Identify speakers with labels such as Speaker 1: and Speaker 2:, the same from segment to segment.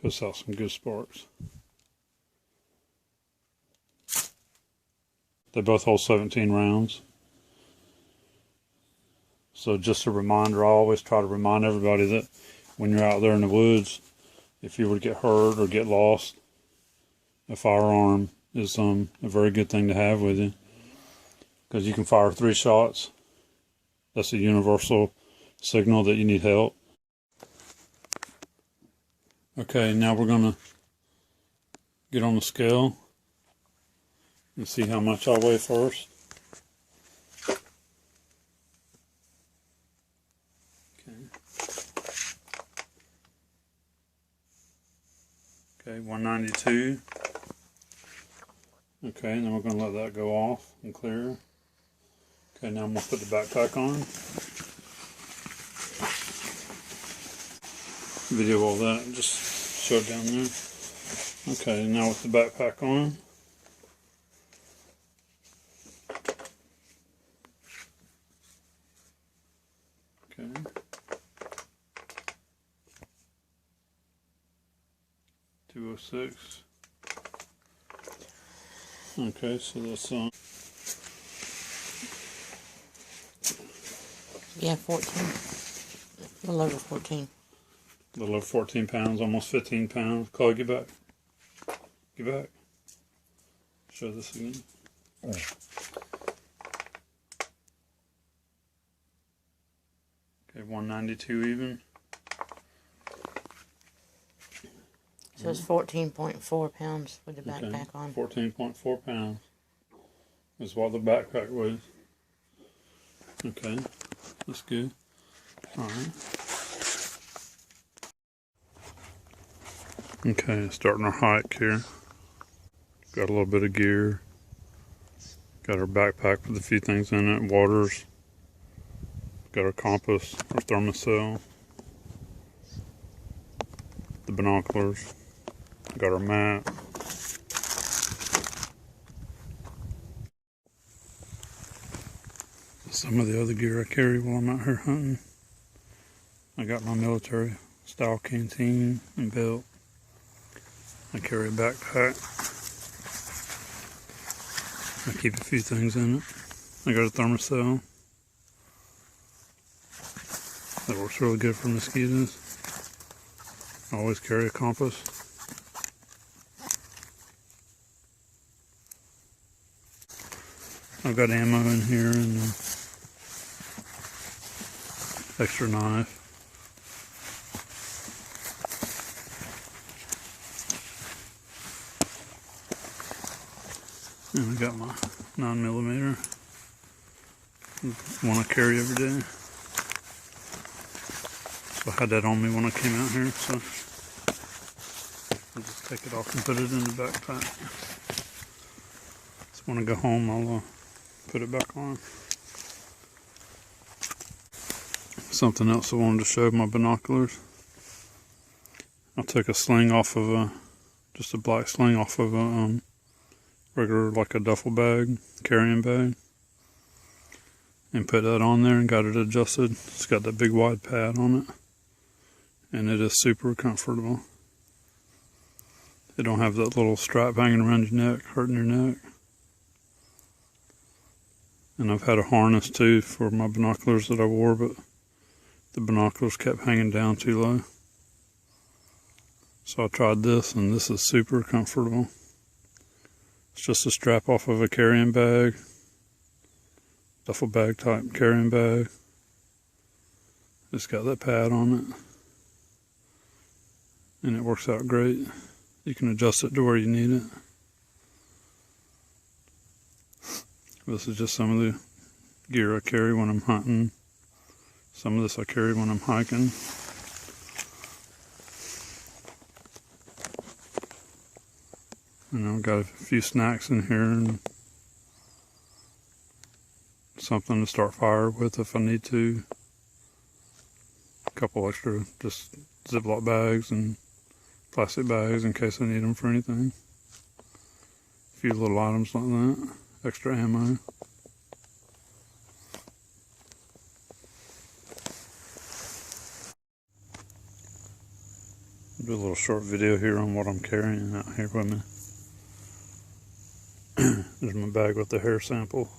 Speaker 1: Puts out some good sparks. They both hold 17 rounds. So just a reminder, I always try to remind everybody that when you're out there in the woods, if you were to get hurt or get lost, a firearm is a very good thing to have with you, because you can fire 3 shots. That's a universal signal that you need help. Okay, now we're going to get on the scale and see how much I weigh first. Okay, 192. Okay, and then we're going to let that go off and clear. Okay, now I'm going to put the backpack on. Video all that, just show it down there. Okay, now with the backpack on. Okay. .206. Okay, so that's
Speaker 2: yeah, 14. A little over 14.
Speaker 1: a little over 14 pounds, almost 15 pounds. Chloe, get back. Get back. Show this again. Okay, 192 even.
Speaker 2: So it's 14.4 pounds with the backpack on.
Speaker 1: 14.4 pounds is what the backpack weighs. Okay, that's good. Alright. Okay, starting our hike here. Got a little bit of gear. Got our backpack with a few things in it, waters. Got our compass, our thermocell. The binoculars. Got our map. Some of the other gear I carry while I'm out here hunting. I got my military style canteen and belt. I carry a backpack. I keep a few things in it. I got a thermocell. That works really good for mosquitoes. I always carry a compass. I've got ammo in here and an extra knife. And I got my 9mm. One I carry every day. So I had that on me when I came out here, so I'll just take it off and put it in the backpack. So when I go home, I'll put it back on. Something else I wanted to show, my binoculars. I took a sling off of just a black sling off of a regular, like a duffel bag, carrying bag, and put that on there and got it adjusted. It's got that big wide pad on it, and it is super comfortable. It don't have that little strap hanging around your neck, hurting your neck. And I've had a harness too for my binoculars that I wore, but the binoculars kept hanging down too low. So I tried this, and this is super comfortable. It's just a strap off of a carrying bag, duffel bag type carrying bag. It's got that pad on it, and it works out great. You can adjust it to where you need it. This is just some of the gear I carry when I'm hunting. Some of this I carry when I'm hiking. And I've got a few snacks in here and something to start fire with if I need to. A couple extra just Ziploc bags and plastic bags in case I need them for anything. A few little items like that. Extra ammo. Do a little short video here on what I'm carrying out here with me. There's my bag with the hair sample.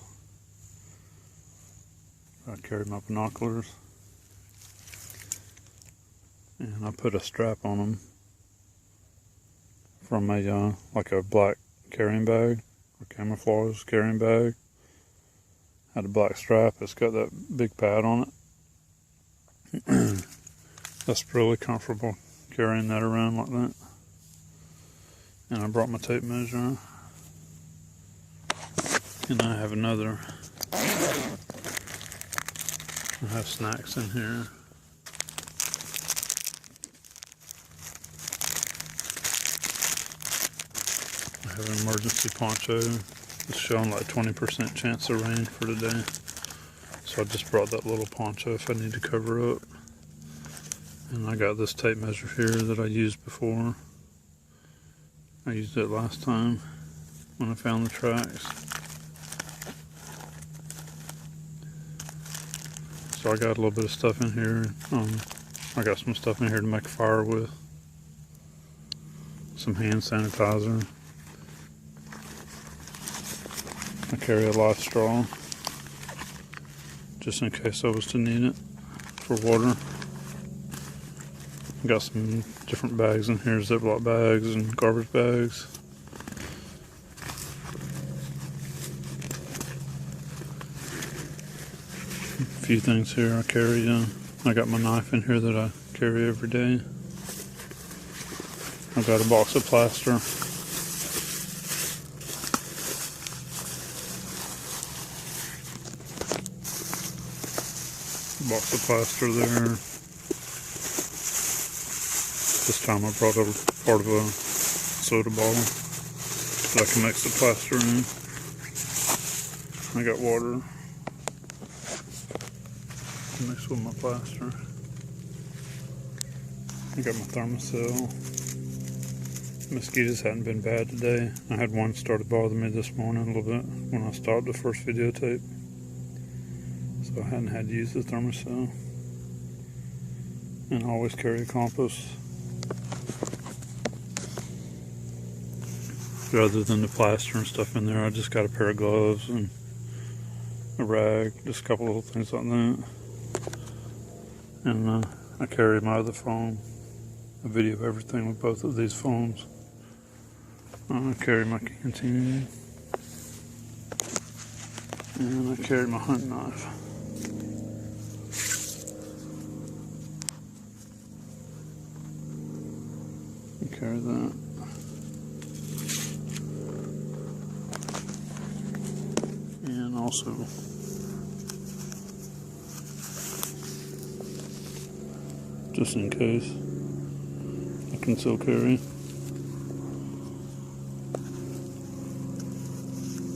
Speaker 1: I carry my binoculars. And I put a strap on them from a like a black carrying bag or camouflage carrying bag. Had a black strap. It's got that big pad on it. That's really comfortable carrying that around like that. And I brought my tape measure. And I have another. I have snacks in here. I have an emergency poncho. It's showing like 20% chance of rain for today. So I just brought that little poncho if I need to cover up. And I got this tape measure here that I used before. I used it last time when I found the tracks. So I got a little bit of stuff in here. I got some stuff in here to make a fire with. Some hand sanitizer. I carry a life straw just in case I was to need it for water. Got some different bags in here, Ziploc bags and garbage bags. A few things here I carry. I got my knife in here that I carry every day. I got a box of plaster. Box of plaster there. This time I brought a part of a soda bottle that I can mix the plaster in. I got water to mix with my plaster. I got my Thermacell. Mosquitoes hadn't been bad today. I had one started bothering me this morning a little bit when I stopped the first videotape. So I hadn't had to use the Thermacell. And I always carry a compass. Rather than the plaster and stuff in there, I just got a pair of gloves and a rag, just a couple little things like that. And I carry my other phone. I video everything with both of these phones. I carry my canteen. And I carry my hunting knife. I carry that. And also just in case I can still carry,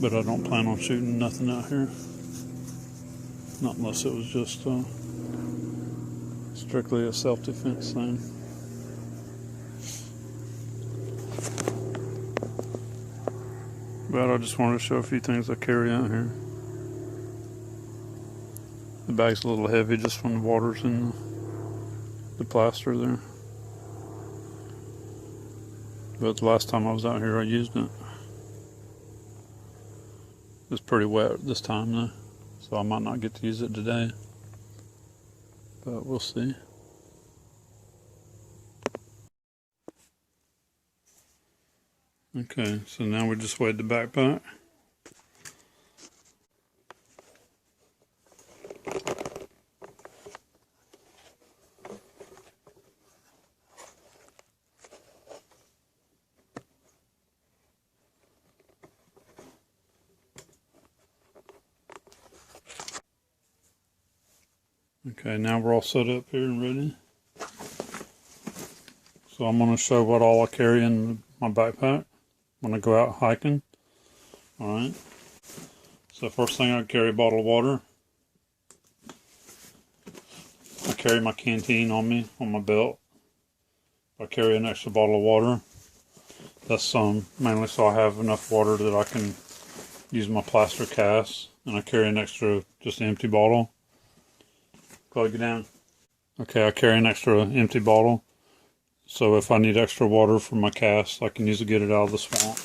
Speaker 1: but I don't plan on shooting nothing out here, not unless it was just strictly a self-defense thing. But I just wanted to show a few things I carry out here. The bag's a little heavy just from the waters in the plaster there. But the last time I was out here I used it. It's pretty wet this time though, so I might not get to use it today. But we'll see. Okay, so now we just weighed the backpack. Okay, now we're all set up here and ready. So I'm going to show what all I carry in my backpack when I go out hiking. Alright. So first thing, I carry a bottle of water. I carry my canteen on me, on my belt. I carry an extra bottle of water. That's mainly so I have enough water that I can use my plaster cast. And I carry an extra, just empty bottle. Plug it down. Okay, I carry an extra empty bottle So if I need extra water for my cast, I can usually get it out of the swamp.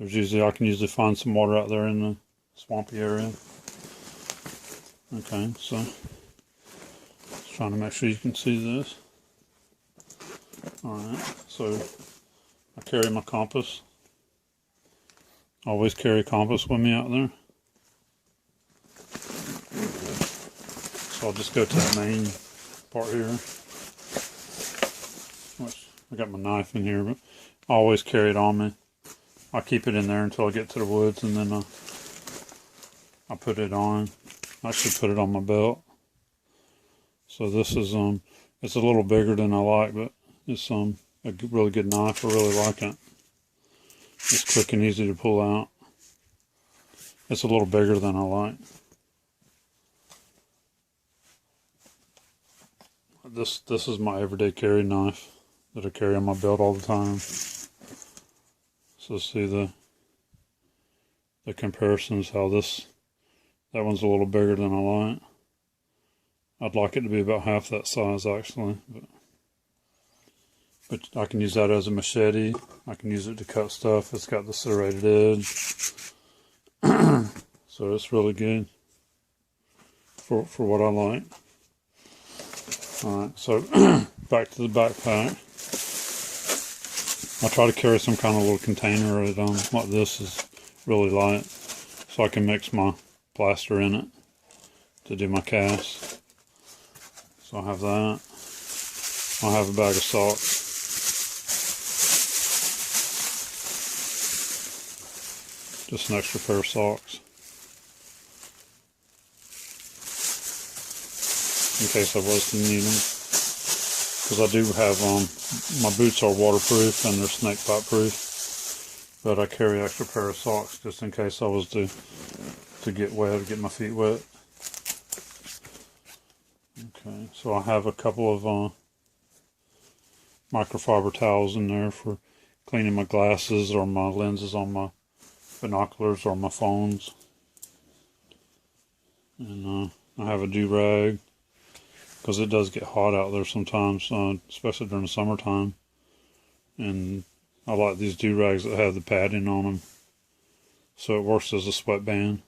Speaker 1: I can usually find some water out there in the swampy area. Okay, so just trying to make sure you can see this. Alright, so I carry my compass. Always carry a compass with me out there. So I'll just go to the main part here. Which, I got my knife in here, but I always carry it on me. I keep it in there until I get to the woods, and then I put it on. I should put it on my belt. So this is it's a little bigger than I like, but it's a really good knife. I really like it. It's quick and easy to pull out. It's a little bigger than I like. This is my everyday carry knife that I carry on my belt all the time. So see the comparisons, how that one's a little bigger than I like. I'd like it to be about half that size actually, but I can use that as a machete. I can use it to cut stuff. It's got the serrated edge. So it's really good for what I like. Alright, so back to the backpack. I try to carry some kind of little container like this is really light, so I can mix my plaster in it to do my cast. So I have that. I have a bag of socks. Just an extra pair of socks. In case I was to need them. Because I do have, my boots are waterproof and they're snake bite proof. But I carry an extra pair of socks just in case I was to get wet or get my feet wet. Okay, so I have a couple of microfiber towels in there for cleaning my glasses or my lenses on my binoculars or my phones. And I have a do-rag because it does get hot out there sometimes, especially during the summertime. And I like these do-rags that have the padding on them, so it works as a sweatband.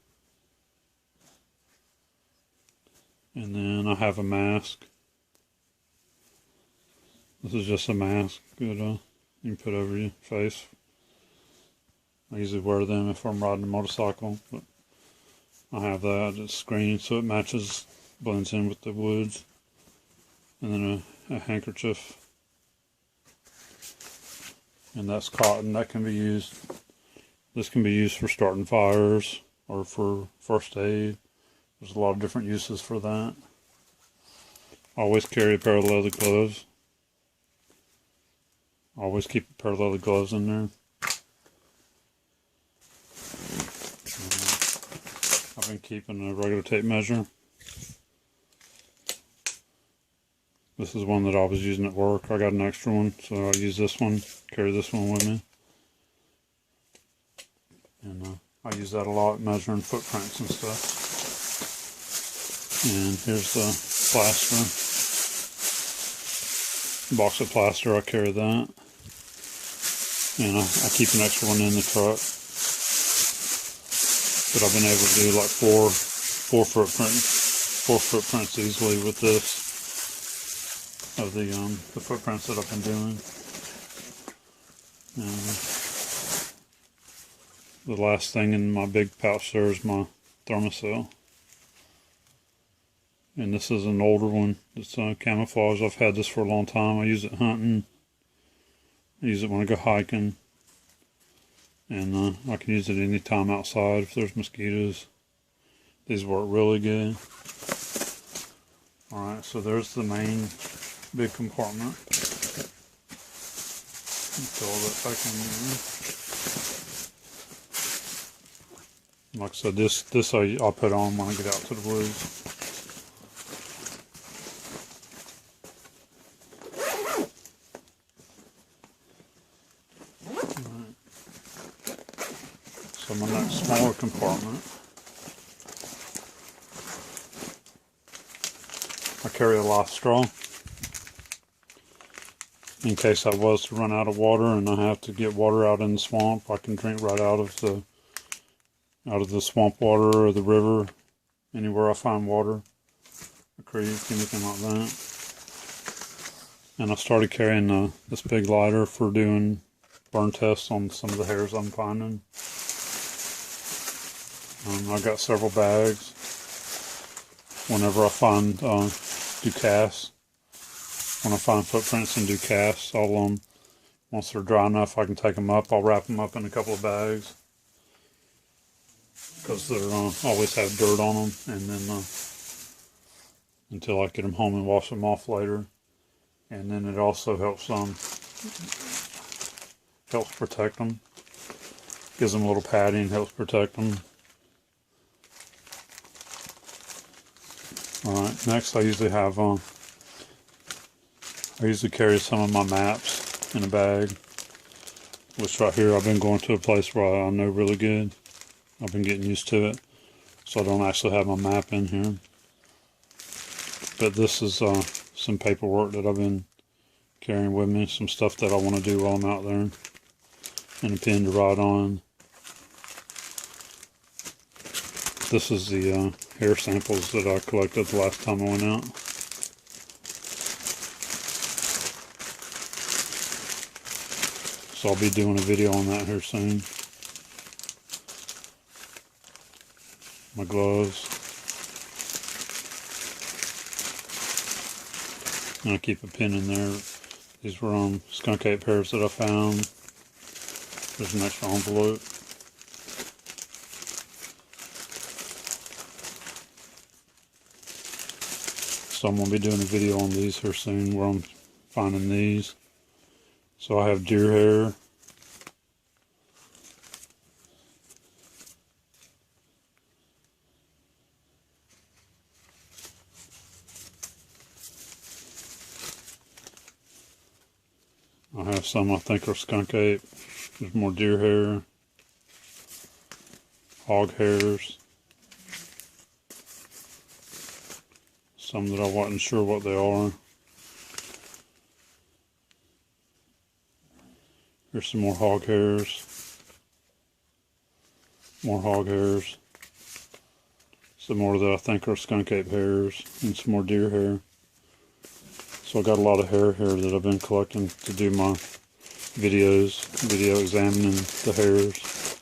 Speaker 1: And then I have a mask. This is just a mask that you can put over your face. I usually wear them if I'm riding a motorcycle, but I have that. It's screened so it matches, blends in with the woods. And then a handkerchief. And that's cotton. That can be used. This can be used for starting fires or for first aid. There's a lot of different uses for that. Always carry a pair of leather gloves. Always keep a pair of leather gloves in there. I've been keeping a regular tape measure. This is one that I was using at work. I got an extra one, so I use this one, carry this one with me. And I use that a lot, measuring footprints and stuff. And here's the plaster. Box of plaster, I carry that. And I keep an extra one in the truck. But I've been able to do like four footprints easily with this. Of the footprints that I've been doing. The last thing in my big pouch there is my Thermacell. And this is an older one. It's camouflage. I've had this for a long time. I use it hunting. I use it when I go hiking. And I can use it anytime outside if there's mosquitoes. These work really good. Alright, so there's the main big compartment. Fill that back in there. Like I said, this I'll put on when I get out to the woods. Right. So my next smaller compartment, I carry a life straw. in case I was to run out of water and I have to get water out in the swamp. I can drink right out of the swamp water or the river, anywhere I find water, a creek, anything like that. And I started carrying this big lighter for doing burn tests on some of the hairs I'm finding. I got several bags. Whenever I find do casts, when I find footprints and do casts, I'll once they're dry enough, I can take them up. I'll wrap them up in a couple of bags because they're always have dirt on them, and then until I get them home and wash them off later. And then it also helps protect them. Gives them a little padding, helps protect them. Alright, next I usually have I usually carry some of my maps in a bag. Which right here I've been going to a place where I know really good. I've been getting used to it. So I don't actually have my map in here. But this is some paperwork that I've been carrying with me, some stuff that I want to do while I'm out there, and a pen to write on. This is the hair samples that I collected the last time I went out. So I'll be doing a video on that here soon. My gloves. And I keep a pin in there. These were skunk ape hairs that I found. There's an extra envelope. So I'm going to be doing a video on these here soon where I'm finding these. So I have deer hair. I have some I think are skunk ape. There's more deer hair. Hog hairs. Some that I wasn't sure what they are. Here's some more hog hairs. More hog hairs. Some more that I think are skunk ape hairs. And some more deer hair. So I got a lot of hair here that I've been collecting to do my video examining the hairs.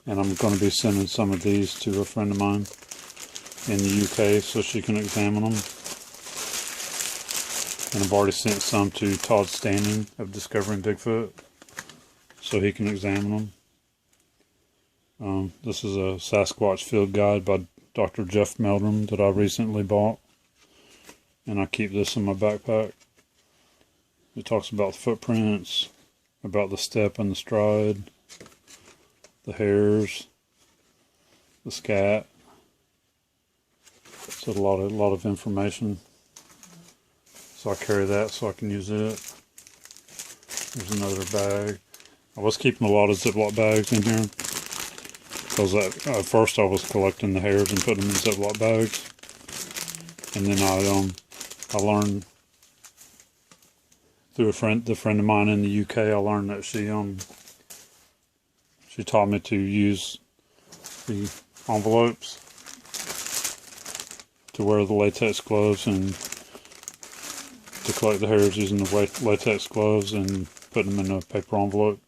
Speaker 1: And I'm going to be sending some of these to a friend of mine in the UK so she can examine them. And I've already sent some to Todd Standing of Discovering Bigfoot so he can examine them. This is a Sasquatch Field Guide by Dr. Jeff Meldrum that I recently bought. And I keep this in my backpack. It talks about the footprints, about the step and the stride, the hairs, the scat. So a lot of information. So I carry that so I can use it. There's another bag. I was keeping a lot of Ziploc bags in here because at first I was collecting the hairs and putting them in Ziploc bags, and then I learned through the friend of mine in the UK. I learned that she taught me to use the envelopes, to wear the latex gloves and to collect the hairs using the latex gloves and putting them in a paper envelope.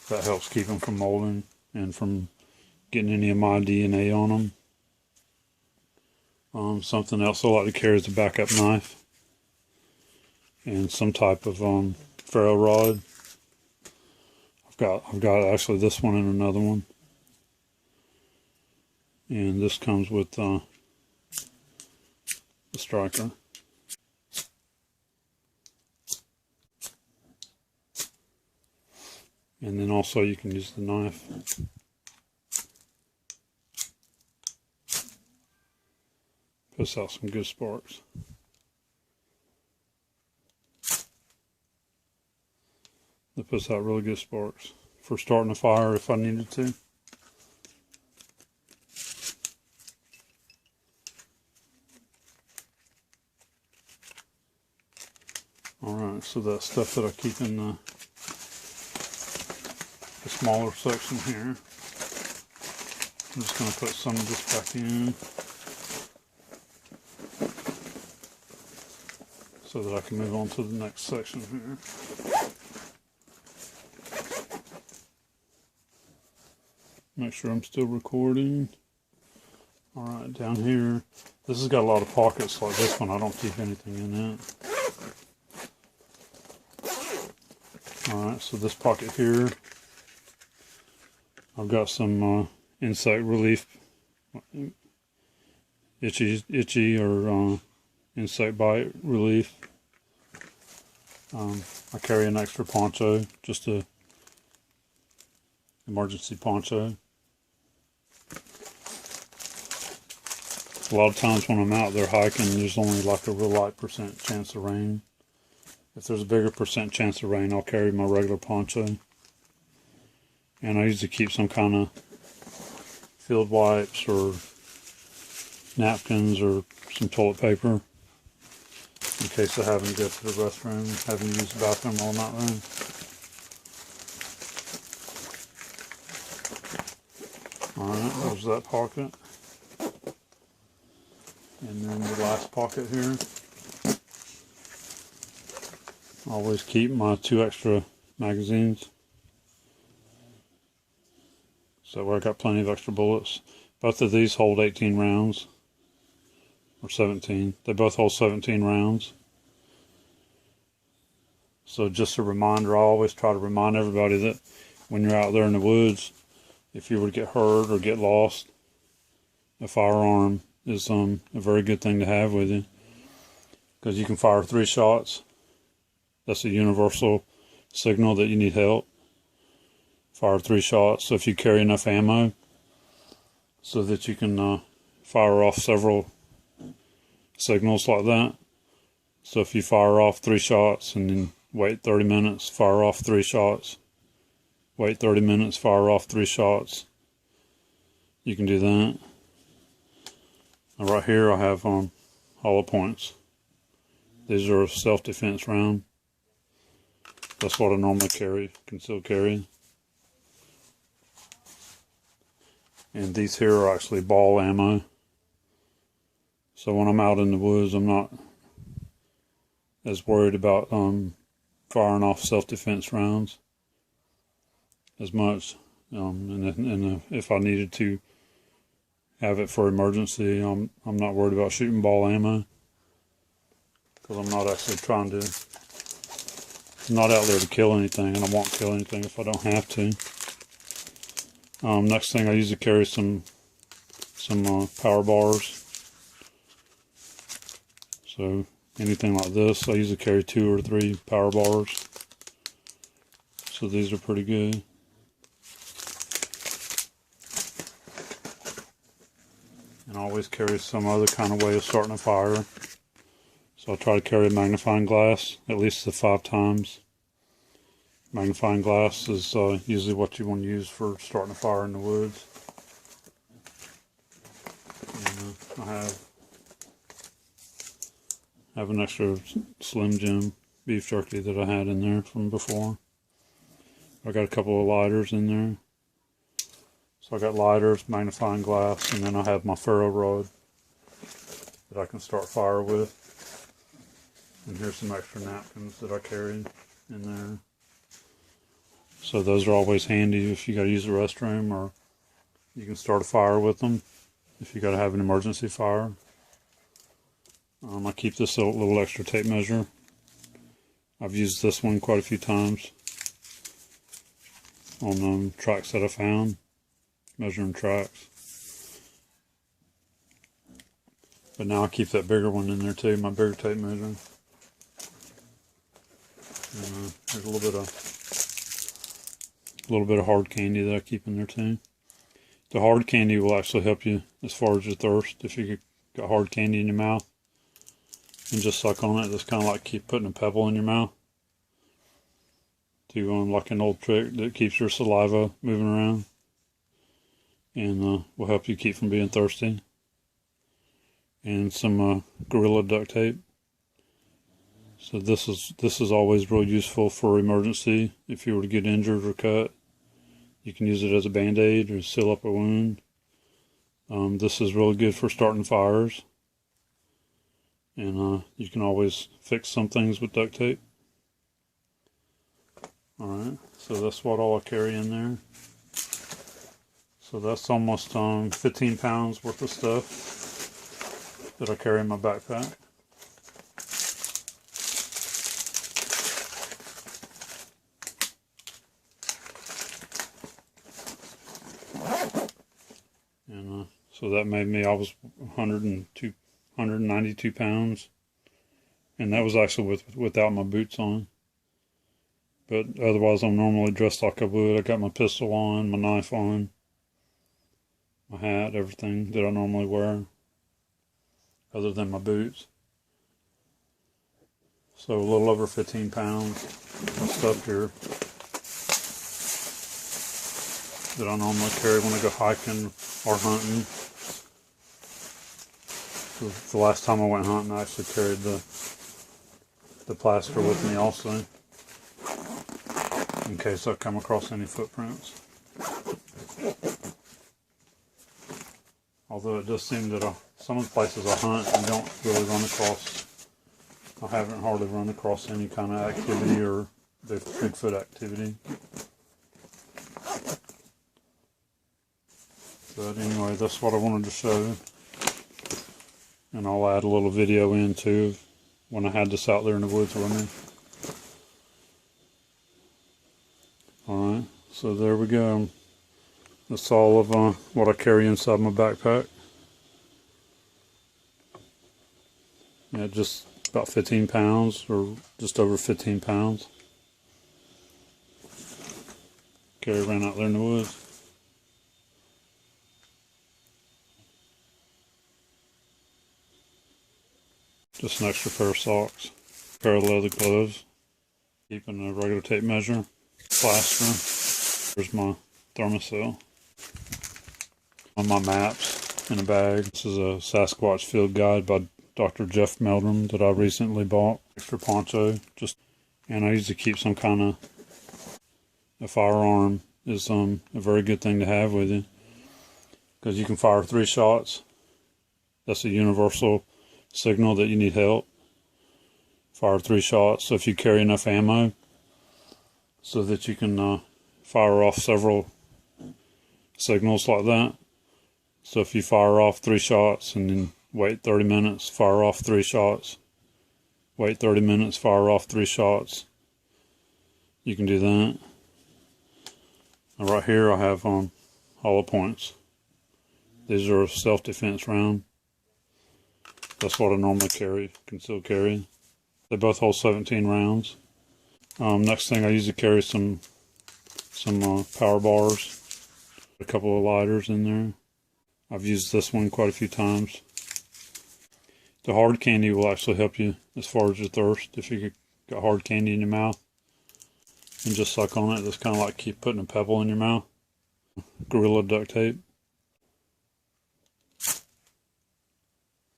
Speaker 1: That helps keep them from molding and from getting any of my DNA on them. Something else I like to carry is a backup knife and some type of ferro rod. I've got actually this one and another one, and this comes with the striker. And then also you can use the knife. Puts out some good sparks. It puts out really good sparks for starting a fire if I needed to. Alright, so that stuff that I keep in the smaller section here, I'm just going to put some of this back in so that I can move on to the next section here. Make sure I'm still recording. Alright, down here, this has got a lot of pockets like this one. I don't keep anything in it. Alright, so this pocket here, I've got some insect relief, itchy or insect bite relief. I carry an extra poncho, just a emergency poncho. A lot of times when I'm out there hiking, there's only like a real light % chance of rain. If there's a bigger % chance of rain, I'll carry my regular poncho. And I usually keep some kind of field wipes or napkins or some toilet paper in case I haven't to go to the restroom, having to use the bathroom all night long. Alright, there's that pocket. And then the last pocket here, I always keep my 2 extra magazines. So I got plenty of extra bullets. Both of these hold 18 rounds. Or 17. They both hold 17 rounds. So just a reminder, I always try to remind everybody that when you're out there in the woods, if you were to get hurt or get lost, a firearm is a very good thing to have with you, because you can fire 3 shots. That's a universal signal that you need help. Fire 3 shots. So if you carry enough ammo so that you can fire off several signals like that. So if you fire off 3 shots and then wait 30 minutes, fire off 3 shots, wait 30 minutes, fire off 3 shots, you can do that. And right here I have hollow points. These are a self-defense round. That's what I normally carry, concealed carry. And these here are actually ball ammo. So when I'm out in the woods, I'm not as worried about firing off self-defense rounds as much. And if I needed to have it for emergency, I'm not worried about shooting ball ammo, because I'm not actually I'm not out there to kill anything, and I won't kill anything if I don't have to. Next thing, I usually carry some power bars. So anything like this, I usually carry 2 or 3 power bars. So these are pretty good. And I always carry some other kind of way of starting a fire. So I try to carry a magnifying glass at least 5 times. Magnifying glass is usually what you want to use for starting a fire in the woods. And, I have an extra Slim Jim beef jerky that I had in there from before. I got a couple of lighters in there. So I got lighters, magnifying glass, and then I have my ferro rod that I can start fire with. And here's some extra napkins that I carried in there. So those are always handy if you got to use the restroom, or you can start a fire with them if you got to have an emergency fire. I keep this little extra tape measure. I've used this one quite a few times on tracks that I found, measuring tracks. But now I keep that bigger one in there too, my bigger tape measure. There's a little bit of hard candy that I keep in there too. The hard candy will actually help you as far as your thirst. If you got hard candy in your mouth and just suck on it, it's kind of like keep putting a pebble in your mouth. To like an old trick that keeps your saliva moving around, and will help you keep from being thirsty. And some Gorilla duct tape. So this is always real useful for emergency. If you were to get injured or cut, you can use it as a band-aid or seal up a wound. This is really good for starting fires. And you can always fix some things with duct tape. Alright, so that's what all I carry in there. So that's almost 15 pounds worth of stuff that I carry in my backpack. And so that made me, I was 192 pounds. And that was actually without my boots on. But otherwise I'm normally dressed like I would. I got my pistol on, my knife on, my hat, everything that I normally wear, other than my boots. So a little over 15 pounds of stuff here that I normally carry when I go hiking or hunting. The last time I went hunting, I actually carried the plaster with me also, in case I come across any footprints. Although it does seem that some of the places I hunt, I don't really run across, I haven't hardly run across any kind of activity or the Bigfoot activity. But anyway, that's what I wanted to show. And I'll add a little video in too when I had this out there in the woods with me. Alright, so there we go. That's all of what I carry inside my backpack. Yeah, just about 15 pounds or just over 15 pounds. Carry around out there in the woods. Just an extra pair of socks, pair of leather gloves, keeping a regular tape measure, plaster. There's my Thermacell. On my maps in a bag. This is a Sasquatch field guide by Dr. Jeff Meldrum that I recently bought. Extra poncho, and I usually keep some kind of a firearm is a very good thing to have with you, because you can fire 3 shots. That's a universal signal that you need help. Fire 3 shots. So if you carry enough ammo so that you can fire off several signals like that. So if you fire off 3 shots and then wait 30 minutes, fire off 3 shots, wait 30 minutes, fire off 3 shots, you can do that. And right here I have hollow points. These are a self-defense round. That's what I normally carry, concealed carry. They both hold 17 rounds. Next thing, I usually carry some power bars, a couple of lighters in there. I've used this one quite a few times. The hard candy will actually help you as far as your thirst. If you got hard candy in your mouth and just suck on it, it's kind of like keep putting a pebble in your mouth. Gorilla duct tape.